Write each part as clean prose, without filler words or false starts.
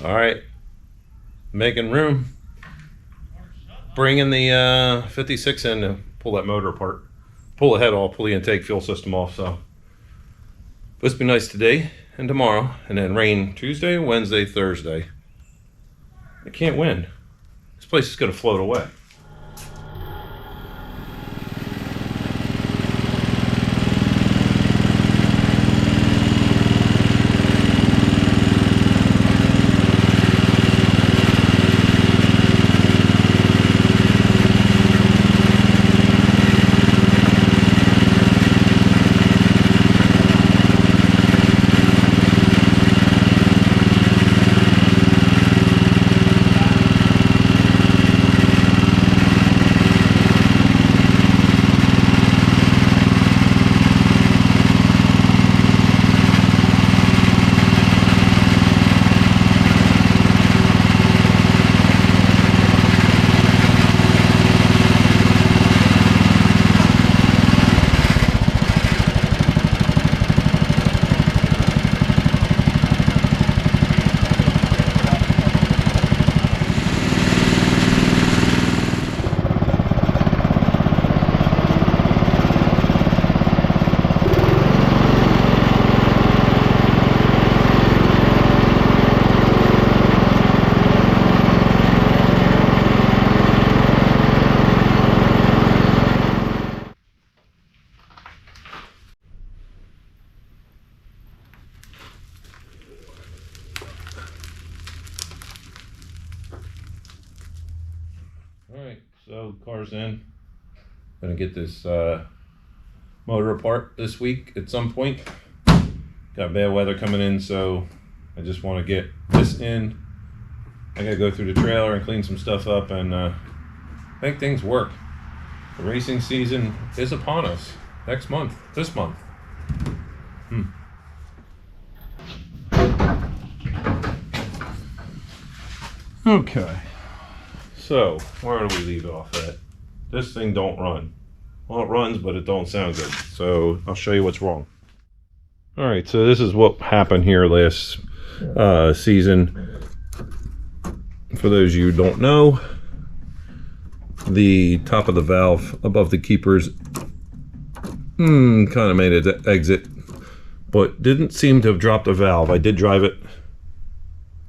All right, making room. Bringing the 56 in to pull that motor apart. Pull the head off, pull the intake fuel system off. So supposed to be nice today and tomorrow, and then rain Tuesday, Wednesday, Thursday. I can't win. This place is gonna float away. Alright, so the car's in. Gonna get this motor apart this week at some point. Got bad weather coming in, so I just want to get this in. I gotta go through the trailer and clean some stuff up and make things work. The racing season is upon us. Next month, this month. Okay. So, where do we leave off at? This thing don't run. Well, it runs, but it don't sound good. So, I'll show you what's wrong. Alright, so this is what happened here last season. For those of you who don't know, the top of the valve above the keepers kind of made it exit, but didn't seem to have dropped a valve. I did drive it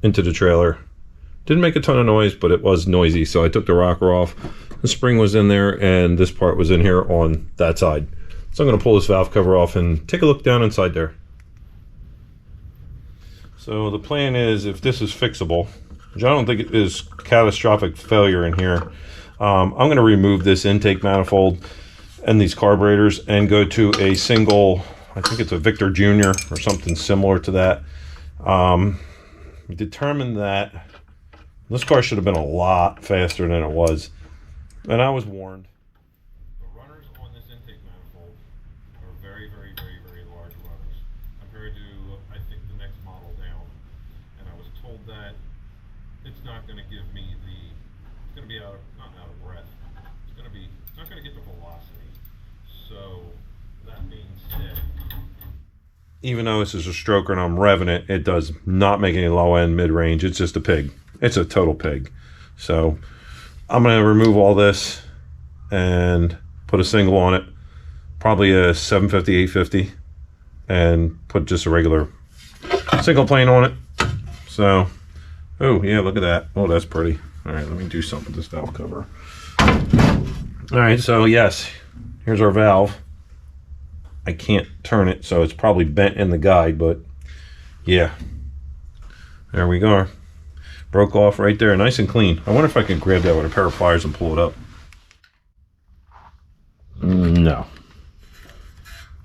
into the trailer. Didn't make a ton of noise, but it was noisy, so I took the rocker off. The spring was in there, and this part was in here on that side. So I'm going to pull this valve cover off and take a look down inside there. So the plan is, if this is fixable, which I don't think it is catastrophic failure in here, I'm going to remove this intake manifold and these carburetors and go to a single, I think it's a Victor Junior or something similar to that. We determined that this car should have been a lot faster than it was, and I was warned. The runners on this intake manifold are very, very, very, very large runners compared to, I think, the next model down. And I was told that it's not going to give me the, it's going to be not out of breath. It's not going to get the velocity. So that being said, even though this is a stroker and I'm revving it, it does not make any low end mid range. It's just a pig. It's a total pig. So I'm going to remove all this and put a single on it, probably a 750, 850, and put just a regular single plane on it. So, oh yeah, look at that. Oh, that's pretty. All right, let me do something with this valve cover. All right, so yes, here's our valve. I can't turn it, so it's probably bent in the guide, but yeah, there we go. Broke off right there, nice and clean. I wonder if I could grab that with a pair of pliers and pull it up. No.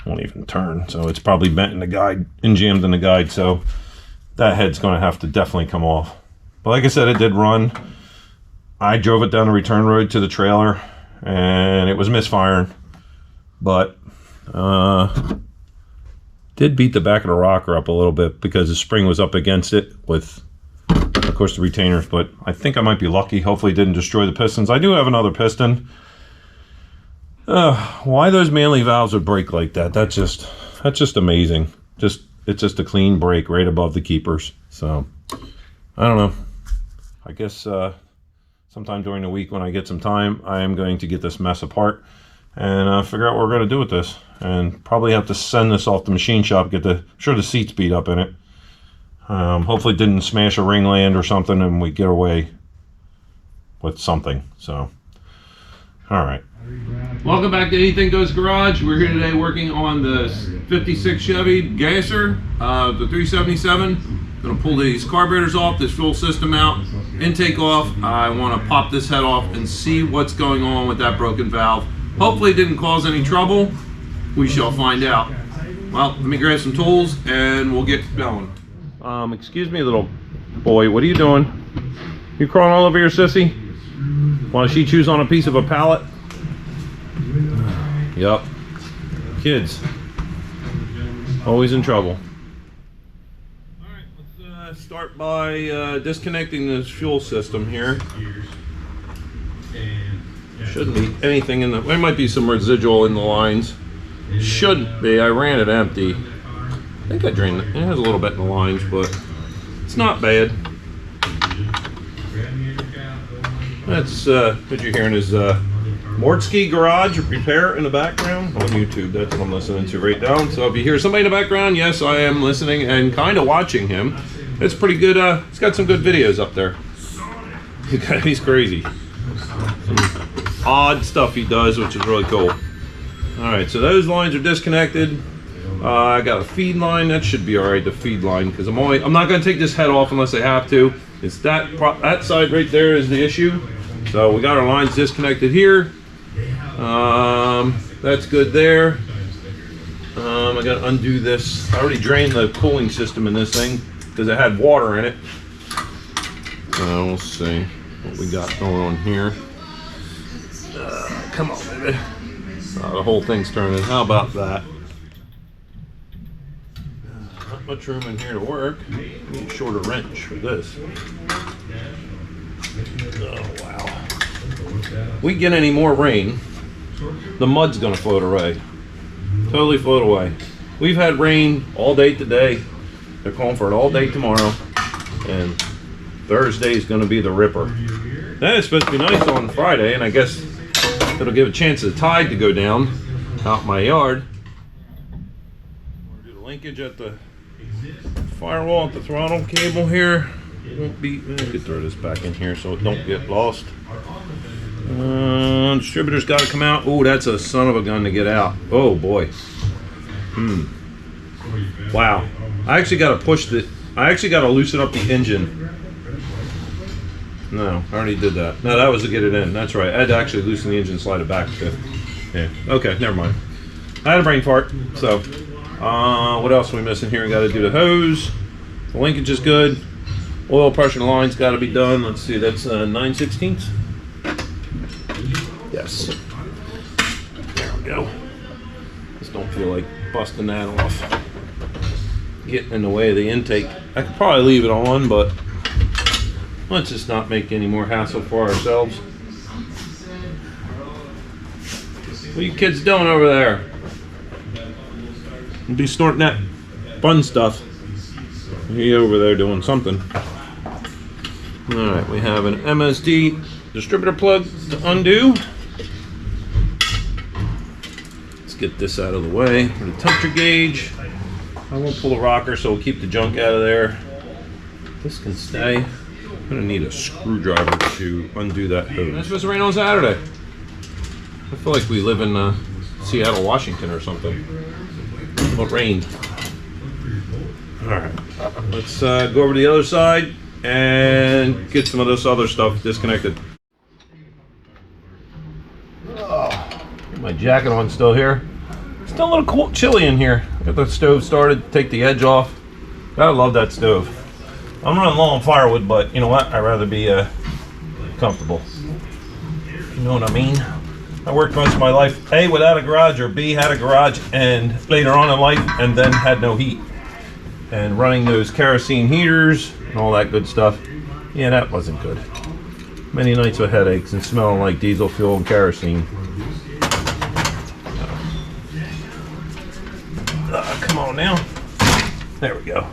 Won't even turn, so it's probably bent in the guide and jammed in the guide, so that head's going to have to definitely come off. But like I said, it did run. I drove it down the return road to the trailer, and it was misfiring. But did beat the back of the rocker up a little bit because the spring was up against it with, of course, the retainers, but I think I might be lucky. Hopefully it didn't destroy the pistons. I do have another piston. Why those Manley valves would break like that, that's just amazing. It's just a clean break right above the keepers. So I don't know. I guess sometime during the week when I get some time, I am going to get this mess apart and figure out what we're going to do with this. And probably have to send this off the machine shop, get the, sure the seats beat up in it. Hopefully it didn't smash a ringland or something and we get away with something. So, all right. Welcome back to Anything Goes Garage. We're here today working on the 56 Chevy Gasser, the 377. Gonna pull these carburetors off, this fuel system out, intake off. I want to pop this head off and see what's going on with that broken valve. Hopefully it didn't cause any trouble. We shall find out. Well, let me grab some tools and we'll get going. Excuse me, little boy, what are you doing? You crawling all over your sissy? Want she chews on a piece of a pallet? Yup. Kids. Always in trouble. Alright, let's start by disconnecting this fuel system here. Shouldn't be anything in the... There might be some residual in the lines. Shouldn't be. I ran it empty. I think I drained it. It has a little bit in the lines, but it's not bad. That's what you're hearing is Mortsky Garage Repair in the background on YouTube. That's what I'm listening to right now. So if you hear somebody in the background, yes, I am listening and kind of watching him. It's pretty good. He's got some good videos up there. He's crazy. Some odd stuff he does, which is really cool. All right, so those lines are disconnected. I got a feed line. That should be all right, the feed line, because I'm not going to take this head off unless I have to. It's that side right there is the issue. So we got our lines disconnected here. That's good there. I got to undo this. I already drained the cooling system in this thing because it had water in it. We'll see what we got going on here. Come on, baby. The whole thing's turning. How about that? Not much room in here to work. Need a shorter wrench for this. Oh, wow. We get any more rain, the mud's gonna float away. Totally float away. We've had rain all day today. They're calling for it all day tomorrow. And Thursday is gonna be the ripper. Then it's supposed to be nice on Friday, and I guess it'll give a chance of the tide to go down out my yard. Do the linkage at the firewall at the throttle cable here. Won't be. I could throw this back in here so it don't get lost. Distributor's got to come out. Oh, that's a son of a gun to get out. Oh boy. Wow. I actually got to push the. I actually got to loosen up the engine. No, I already did that. No, that was to get it in. That's right. I had to actually loosen the engine and slide it back. Yeah. Okay, never mind. I had a brain fart. So, what else are we missing here? We got to do the hose. The linkage is good. Oil pressure line's got to be done. Let's see. That's 9/16. Yes. There we go. Just don't feel like busting that off. Getting in the way of the intake. I could probably leave it on, but let's just not make any more hassle for ourselves. What are you kids doing over there? You'll be snorting that fun stuff. He over there doing something. Alright, we have an MSD distributor plug to undo. Let's get this out of the way. The temperature gauge. I won't pull the rocker, so we'll keep the junk out of there. This can stay. I'm gonna need a screwdriver to undo that hose. It's supposed to rain on Saturday. I feel like we live in Seattle, Washington or something. What rained? Alright, let's go over to the other side and get some of this other stuff disconnected. Oh, get my jacket on still here. Still a little cool, chilly in here. Got the stove started, take the edge off. I love that stove. I'm running low on firewood, but you know what? I'd rather be comfortable. You know what I mean? I worked most of my life, A, without a garage, or B, had a garage, and later on in life, and then had no heat. And running those kerosene heaters and all that good stuff, yeah, that wasn't good. Many nights with headaches and smelling like diesel fuel and kerosene. Come on now. There we go.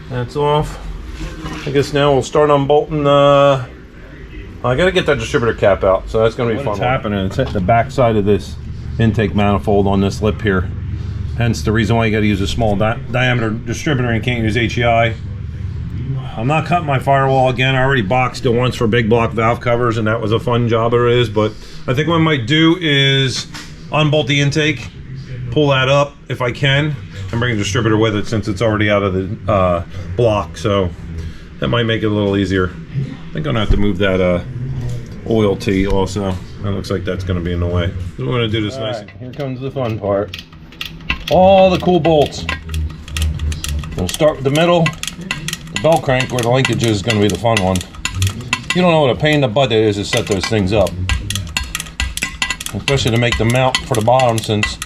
That's off. I guess now we'll start unbolting. I gotta get that distributor cap out, so that's gonna be fun. What's happening? It's hitting the back side of this intake manifold on this lip here. Hence the reason why you gotta use a small diameter distributor and can't use HEI. I'm not cutting my firewall again. I already boxed it once for big block valve covers, and that was a fun job it is. But I think what I might do is unbolt the intake, pull that up if I can, and bring a distributor with it since it's already out of the block. So that might make it a little easier. I think I'm gonna have to move that oil tee also. That looks like that's gonna be in the way. So we're gonna do this nice. Right, here comes the fun part. All the cool bolts. We'll start with the middle. The bell crank where the linkage is going to be the fun one. You don't know what a pain in the butt it is to set those things up. Especially to make the mount for the bottom, since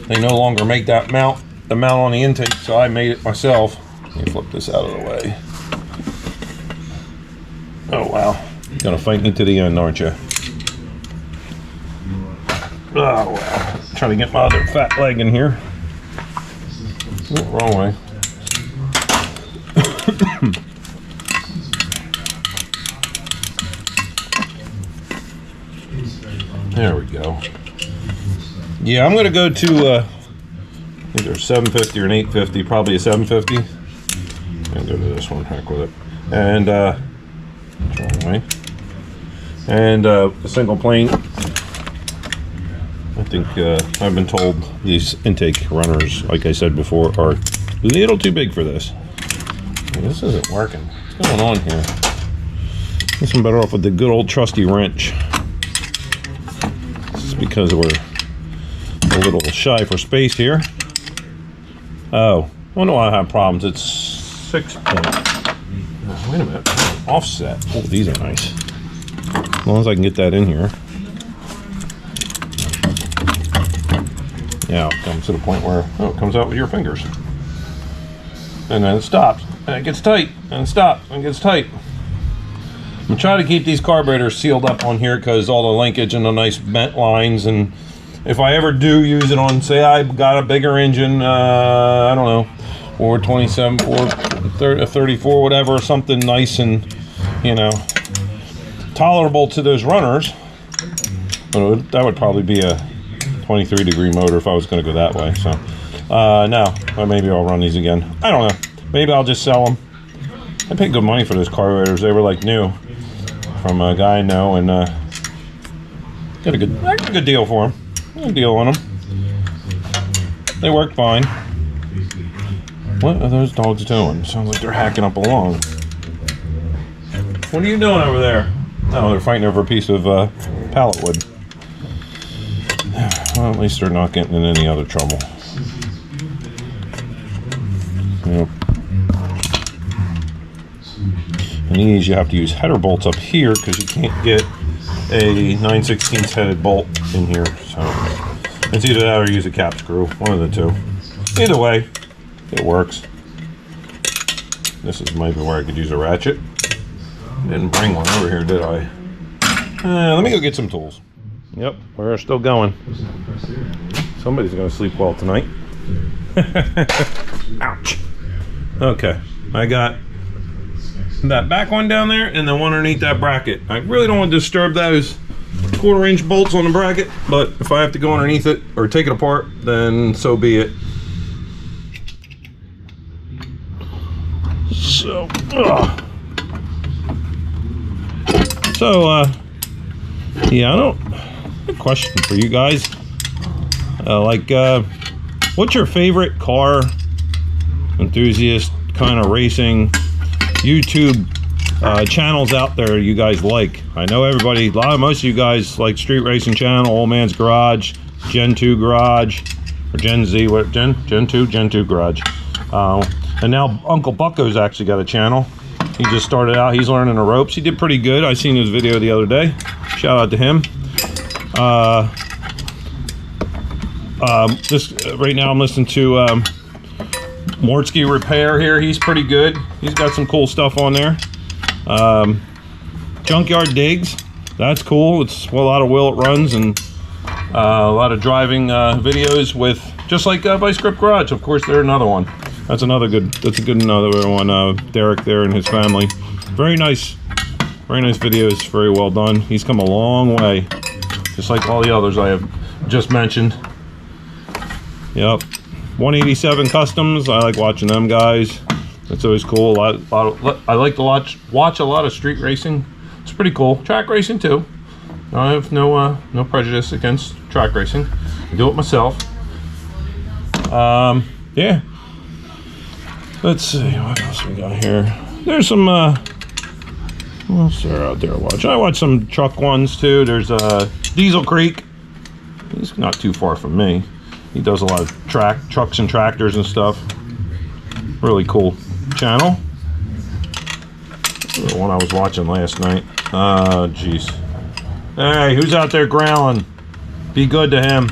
they no longer make that mount, the mount on the intake, so I made it myself. Let me flip this out of the way. Oh wow. You're going to fight me to the end, aren't you? Oh wow. Trying to get my other fat leg in here. Oh, wrong way. There we go. Yeah, I'm gonna go to either 750 or an 850, probably a 750. And go to this one, heck with it. And wrong way. And a single plane. I think I've been told these intake runners, like I said before, are a little too big for this. This isn't working. What's going on here? I guess I'm better off with the good old trusty wrench. This is because we're a little shy for space here. Oh, I wonder why I have problems. It's 6 point. Oh, wait a minute. Offset. Oh, these are nice. As long as I can get that in here. Yeah, it comes to the point where, oh, it comes out with your fingers. And then it stops. And it gets tight. And it stops. And it gets tight. I'm trying to keep these carburetors sealed up on here because all the linkage and the nice bent lines. And if I ever do use it on, say I've got a bigger engine, I don't know, 427, 34, whatever, something nice and, you know, tolerable to those runners. But that would probably be a 23-degree motor if I was going to go that way. So no, or maybe I'll run these again. I don't know. Maybe I'll just sell them. I paid good money for those carburetors. They were like new from a guy I know, and got a good deal for them. Good deal on them. They work fine. What are those dogs doing? Sounds like they're hacking up along. What are you doing over there? Oh, they're fighting over a piece of pallet wood. Well, at least they're not getting in any other trouble. Yep. And these you have to use header bolts up here because you can't get a 9/16 headed bolt in here. So it's either that or use a cap screw, one of the two. Either way, it works. This is maybe where I could use a ratchet. Didn't bring one over here, did I? Let me go get some tools. Yep, we're still going. Somebody's gonna sleep well tonight. Ouch. Okay, I got that back one down there and the one underneath that bracket. I really don't want to disturb those 1/4-inch bolts on the bracket, but if I have to go underneath it or take it apart, then so be it. So, yeah, I don't. A question for you guys. What's your favorite car enthusiast kind of racing YouTube channels out there you guys like? I know everybody, most of you guys like Street Racing Channel, Old Man's Garage, Gen 2 Garage, or Gen Z, what, Gen 2 Garage. And now Uncle Bucko's actually got a channel. He just started out, he's learning the ropes. He did pretty good. I seen his video the other day. Shout out to him. Right now I'm listening to Mortsky Repair here. He's pretty good. He's got some cool stuff on there. Junkyard Digs, that's cool. It's a lot of will it runs and a lot of driving videos with, just like Vice Grip Garage. Of course, they're another one. That's a good another one. Derek there and his family. Very nice videos. Very well done. He's come a long way, just like all the others I have just mentioned. Yep. 187 Customs. I like watching them guys. It's always cool. I like to watch a lot of street racing. It's pretty cool. Track racing too. I have no prejudice against track racing. I do it myself. Yeah. Let's see what else we got here. There's some. What else are out there watching? I watch some truck ones too. There's Diesel Creek. He's not too far from me. He does a lot of trucks and tractors and stuff. Really cool channel. The one I was watching last night. Oh, jeez. Hey, who's out there growling? Be good to him.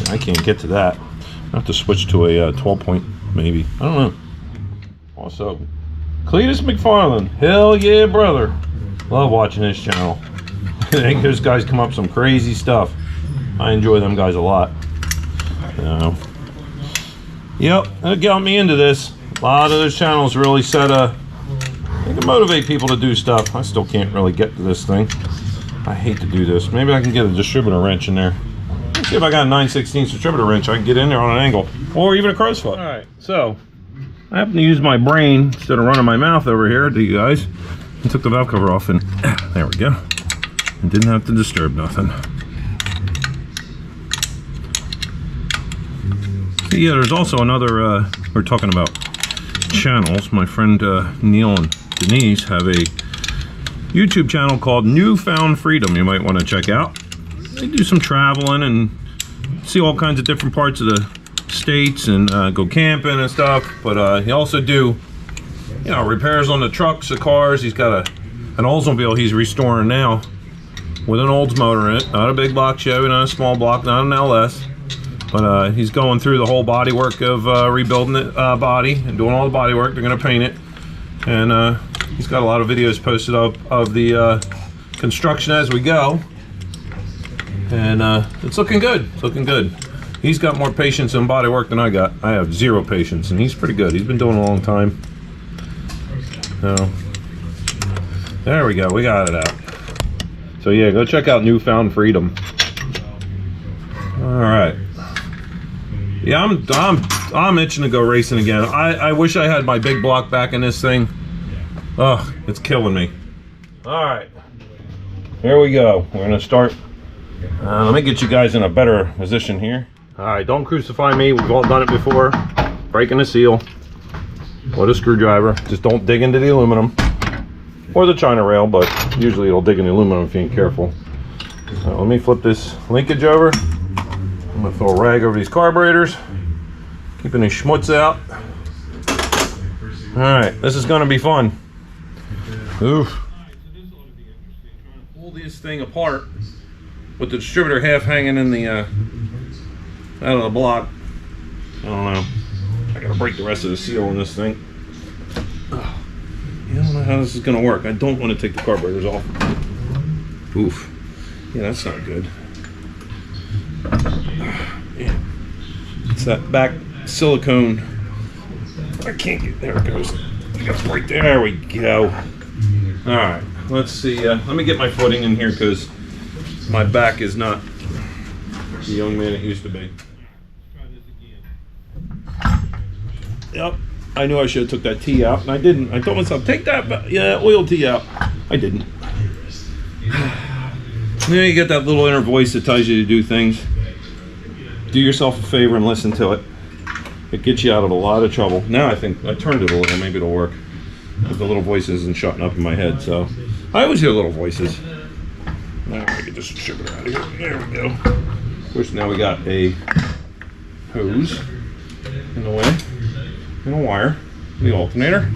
I can't get to that. I have to switch to a 12-point, maybe. I don't know. Also, Cletus McFarland. Hell yeah, brother. Love watching his channel. I think those guys come up with some crazy stuff. I enjoy them guys a lot. Yep, that got me into this. A lot of those channels really they can motivate people to do stuff. I still can't really get to this thing. I hate to do this. Maybe I can get a distributor wrench in there. Let's see if I got a 9/16 distributor wrench. I can get in there on an angle, or even a crow's foot. All right, so I happen to use my brain instead of running my mouth over here to you guys. I took the valve cover off, and there we go. And didn't have to disturb nothing. Yeah, there's also another, we're talking about channels. My friend Neil and Denise have a YouTube channel called Newfound Freedom you might want to check out. They do some traveling and see all kinds of different parts of the states and go camping and stuff. But he also do, repairs on the trucks, the cars. He's got an Oldsmobile he's restoring now with an Olds motor in it. Not a big block Chevy, not a small block, not an LS. But he's going through the whole body work of rebuilding the body and doing all the body work. They're going to paint it. And he's got a lot of videos posted up of the construction as we go. And it's looking good. It's looking good. He's got more patience in body work than I got. I have zero patience, and he's pretty good. He's been doing it a long time. So, there we go. We got it out. So yeah, go check out Newfound Freedom. All right. Yeah, I'm itching to go racing again. I wish I had my big block back in this thing. Ugh, it's killing me. All right, here we go. We're gonna start. Let me get you guys in a better position here. All right, don't crucify me. We've all done it before. Breaking the seal with a screwdriver. Just don't dig into the aluminum or the China rail, but usually it'll dig in the aluminum if you ain't careful. So let me flip this linkage over. I'm gonna throw a rag over these carburetors, keeping these schmutz out. All right, this is gonna be fun. Oof. Pull this thing apart with the distributor half hanging in the out of the block. I don't know. I gotta break the rest of the seal on this thing. I don't know how this is gonna work. I don't want to take the carburetors off. Oof. Yeah, that's not good. Yeah. It's that back silicone. I can't get there. It goes. I got right there. There we go. All right. Let's see. Let me get my footing in here because my back is not the young man it used to be. Yep. I knew I should have took that T out, and I didn't. I told myself, take that oil T out. I didn't. You get that little inner voice that tells you to do things. Do yourself a favor and listen to it. It gets you out of a lot of trouble. Now I think I turned it a little, maybe it'll work. But the little voice isn't shutting up in my head, so I always hear little voices. Now I get this distributor out of here. There we go. Of course, now we got a hose in the way, and a wire, the alternator,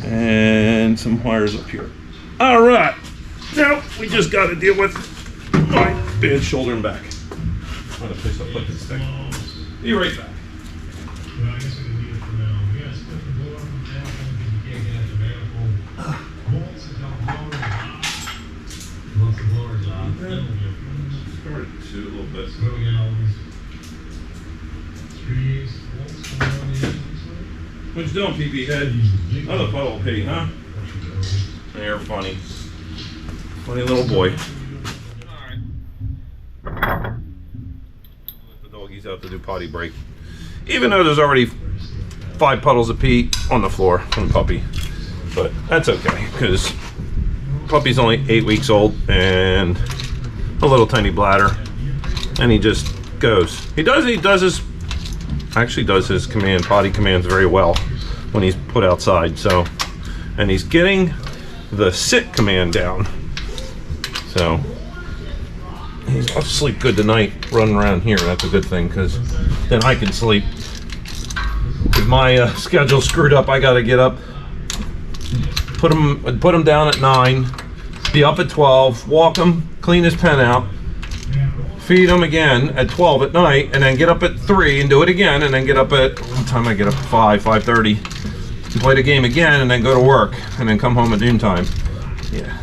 and some wires up here. All right. Now we just got to deal with my bad shoulder and back. I'm gonna place to put this thing. Be right back. Started to a little bit. What you doing, PB head? Another puddle of pee, huh? They're funny. Funny little boy. Alright. Let the doggies out to do potty break. Even though there's already 5 puddles of pee on the floor from the puppy. But that's okay, because puppy's only 8 weeks old and a little tiny bladder. And he just goes. He does his potty commands very well when he's put outside. So, and he's getting the sit command down. So he's off to sleep good tonight, running around here. That's a good thing, because then I can sleep. With my schedule screwed up, I got to get up, put him down at 9, be up at 12, walk him, clean his pen out, feed him again at 12 at night, and then get up at 3 and do it again, and then get up at, what time I get up? 5:30, and play the game again, and then go to work, and then come home at noontime. Yeah,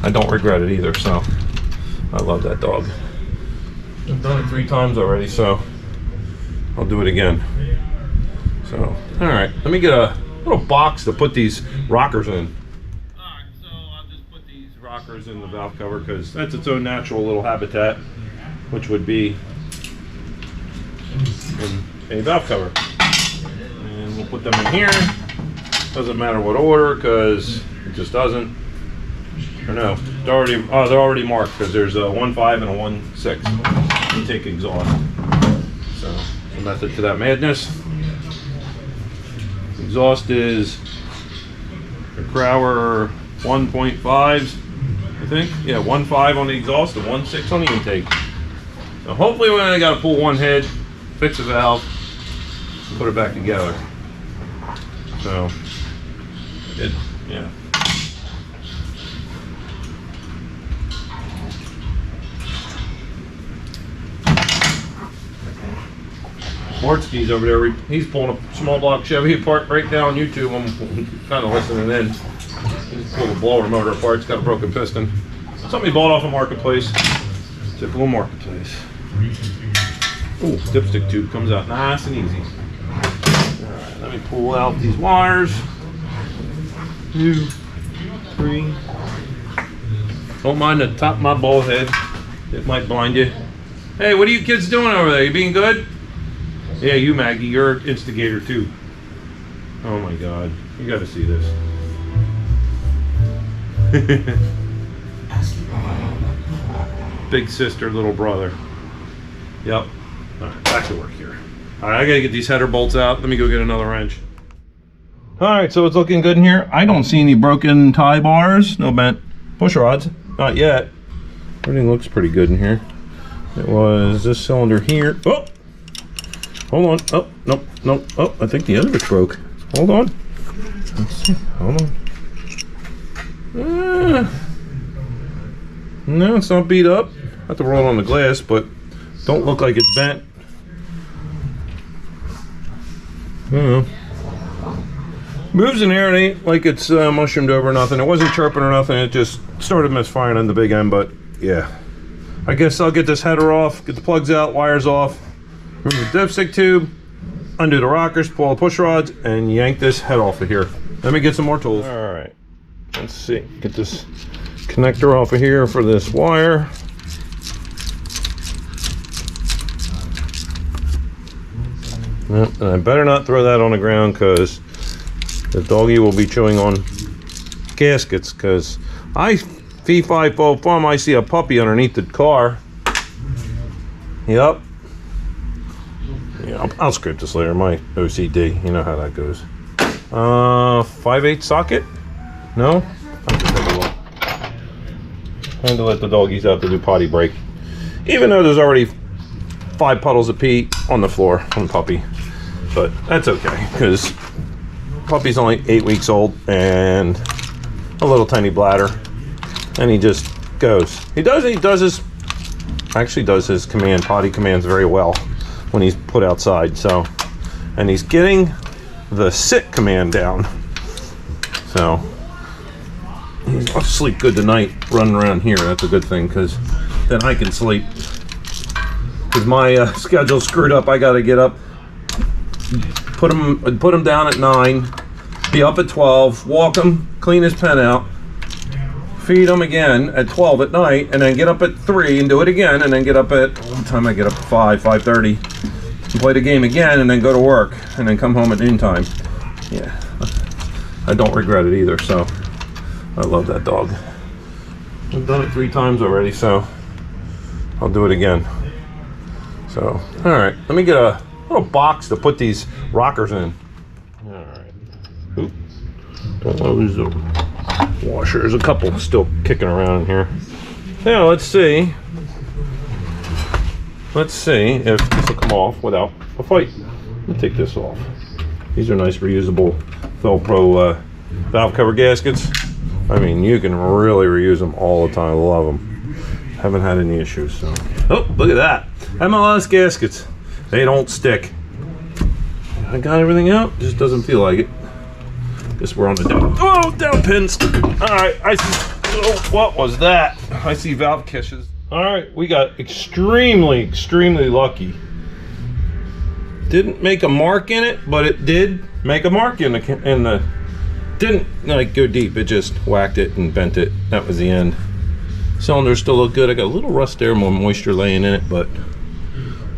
I don't regret it either, so I love that dog. I've done it 3 times already, so I'll do it again. So, all right, let me get a little box to put these rockers in. All right, so I'll just put these rockers in the valve cover, because that's its own natural little habitat, which would be in a valve cover. And we'll put them in here. Doesn't matter what order, because it just doesn't. Or no, they're already marked, because there's a 1.5 and a 1.6 intake exhaust. So, the method to that madness. Exhaust is a Crowler 1.5s, I think. Yeah, 1.5 on the exhaust and 1.6 on the intake. So hopefully when I gotta pull one head, fix the valve, put it back together. So, yeah. Bartski's over there, he's pulling a small block Chevy apart right now on YouTube. I'm kind of listening in. He's pulling the blower motor apart, it's got a broken piston. Something he bought off a marketplace. Typical marketplace. Ooh, dipstick tube comes out nice and easy. Alright, let me pull out these wires. 2, 3. Don't mind the top of my ball head. It might blind you. Hey, what are you kids doing over there? You being good? Yeah, you Maggie, you're an instigator too. Oh my God, you got to see this. Big sister, little brother. Yep. All right, back to work here. All right, I gotta get these header bolts out. Let me go get another wrench. All right, so it's looking good in here. I don't see any broken tie bars, no bent push rods, not yet. Everything looks pretty good in here. It was this cylinder here. Oh! Hold on. Oh, nope, nope. Oh, I think the other bit's broke. Hold on. Let's see. Hold on. No, it's not beat up. I have to roll it on the glass, but don't look like it's bent. I don't know. Moves in there, it ain't like it's mushroomed over or nothing. It wasn't chirping or nothing. It just started misfiring on the big end, but yeah. I guess I'll get this header off, get the plugs out, wires off. Remove the dipstick tube, undo the rockers, pull the push rods, and yank this head off of here. Let me get some more tools. All right, let's see. Get this connector off of here for this wire. And I better not throw that on the ground, because the doggy will be chewing on gaskets, because fee fi fo fum, I see a puppy underneath the car. Yep. Yeah, I'll scrape this later. My OCD, you know how that goes. 5/8 socket? No? I'll just take a look. Time to let the doggies out to do potty break. Even though there's already 5 puddles of pee on the floor from puppy. But that's okay, because puppy's only 8 weeks old and a little tiny bladder. And he just goes. He does his potty commands very well when he's put outside. So, and he's getting the sit command down. So he's off to sleep good tonight, running around here. That's a good thing, because then I can sleep. Because my schedule's screwed up, I got to get up, put him down at 9, be up at 12, walk him, clean his pen out, feed him again at 12 at night, and then get up at 3 and do it again, and then get up at, what time I get up at 5:30, and play the game again, and then go to work, and then come home at noontime. Yeah, I don't regret it either, so I love that dog. I've done it 3 times already, so I'll do it again. So, all right, let me get a little box to put these rockers in. All right. Oop. Don't lose the washer. There's a couple still kicking around in here. Now, let's see. Let's see if this will come off without a fight. Let me take this off. These are nice reusable Velcro valve cover gaskets. I mean, you can really reuse them all the time. I love them. Haven't had any issues, so. Oh, look at that. MLS gaskets. They don't stick. I got everything out. Just doesn't feel like it. Guess we're on the down. Oh, down pins. All right, I see. Oh, what was that? I see valve caches. All right, we got extremely lucky. Didn't make a mark in it, but it did make a mark in the didn't like go deep. It just whacked it and bent it. That was the end. Cylinders still look good. I got a little rust there, more moisture laying in it, but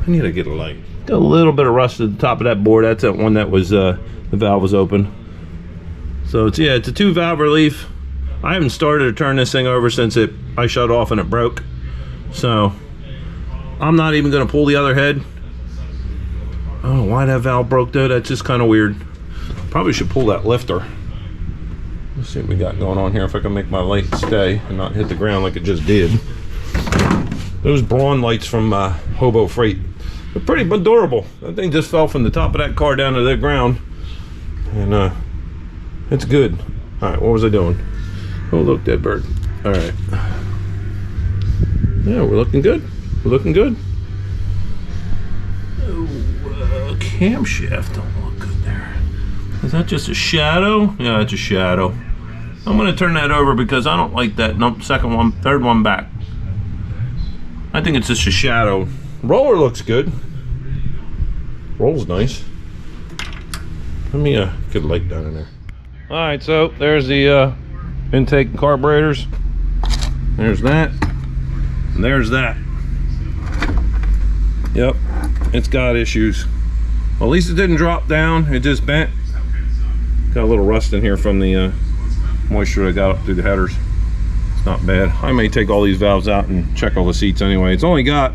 I need to get a light. Got a little bit of rust at the top of that board. That's that one that was the valve was open. So it's it's a 2 valve relief. I haven't started to turn this thing over since I shut off and it broke. So I'm not even going to pull the other head. I don't know why that valve broke though. That's just kind of weird. Probably should pull that lifter. Let's see what we got going on here. If I can make my light stay and not hit the ground like it just did. Those Braun lights from Hobo Freight. They're pretty durable. That thing just fell from the top of that car down to the ground. And it's good. All right, what was I doing? Oh, look, dead bird. All right. Yeah, we're looking good. We're looking good. Oh, camshaft don't look good there. Is that just a shadow? Yeah, it's a shadow. I'm gonna turn that over because I don't like that second one, third one back. I think it's just a shadow. Roller looks good. Roll's nice. Let me get a light down in there. All right, so there's the intake and carburetors. There's that. And there's that. Yep, it's got issues. Well, at least it didn't drop down. It just bent. Got a little rust in here from the moisture I got up through the headers. It's not bad. I may take all these valves out and check all the seats anyway. It's only got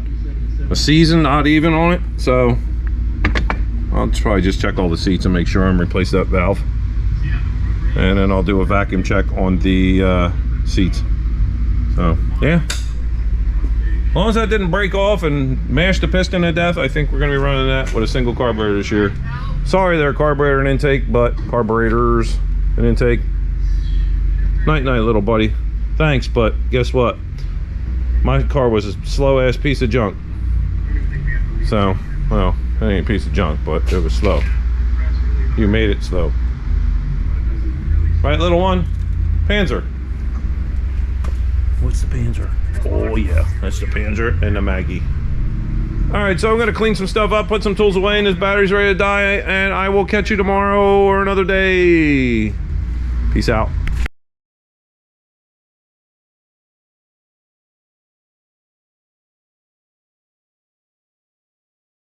a season, not even on it, so I'll probably just check all the seats and make sure I'm replace that valve. And then I'll do a vacuum check on the seats. So, yeah. As long as that didn't break off and mash the piston to death, I think we're gonna be running that with a single carburetor this year. Sorry there, carburetor and intake, but carburetors and intake. Night night, little buddy. Thanks, but guess what? My car was a slow ass piece of junk. So, well, it ain't a piece of junk, but it was slow. You made it slow. Right, little one? Panzer. What's the Panzer? Oh yeah, that's the Panzer and the Maggie. All right, so I'm gonna clean some stuff up, put some tools away, and this battery's ready to die, and I will catch you tomorrow or another day. Peace out.